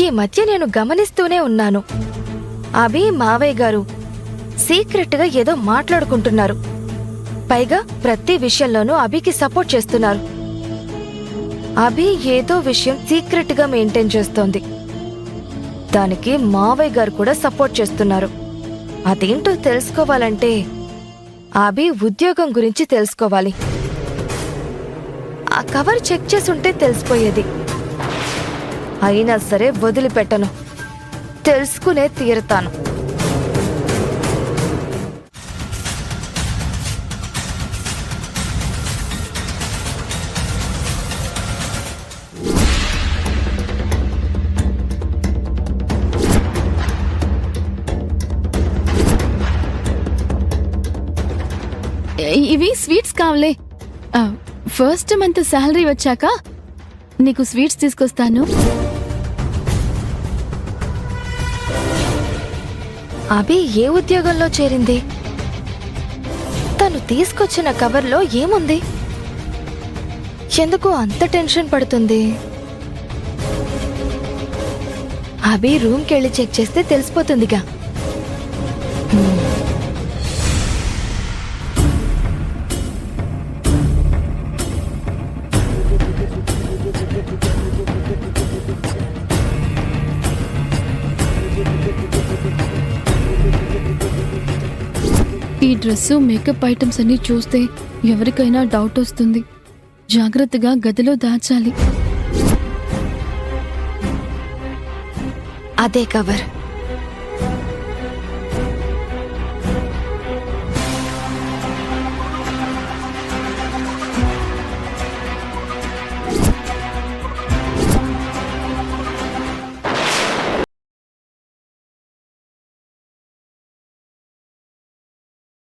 ఈ మధ్య నేను గమనిస్తూనే ఉన్నాను, అభి మావయ్య గారు సీక్రెట్ గా ఏదో మాట్లాడుకుంటున్నారు. పైగా ప్రతి విషయంలోనూ అభికి సపోర్ట్ చేస్తున్నారు. అభి ఏదో విషయం సీక్రెట్ గా మెయింటైన్ చేస్తోంది. దానికి మావయ్య గారు కూడా సపోర్ట్ చేస్తున్నారు. అదేంటో తెలుసుకోవాలంటే అభి ఉద్యోగం గురించి తెలుసుకోవాలి. ఆ కవర్ చెక్ చేసుంటే తెలిసిపోయేది. అయినా సరే వదిలిపెట్టను, తెలుసుకునే తీరుతాను. ఇవి స్వీట్స్ కావలే. ఫస్ట్ మంత్ శాలరీ వచ్చాక నీకు స్వీట్స్ తీసుకొస్తాను. అభి ఏ ఉద్యోగంలో చేరింది? తను తీసుకొచ్చిన కవర్లో ఏముంది? ఎందుకు అంత టెన్షన్ పడుతుంది? అభి రూమ్కెళ్ళి చెక్ చేస్తే తెలిసిపోతుందిగా. ఈ డ్రెస్సు మేకప్ ఐటమ్స్ అన్ని చూస్తే ఎవరికైనా డౌట్ వస్తుంది. జాగ్రత్తగా గదిలో దాచాలి. అదే కవర్.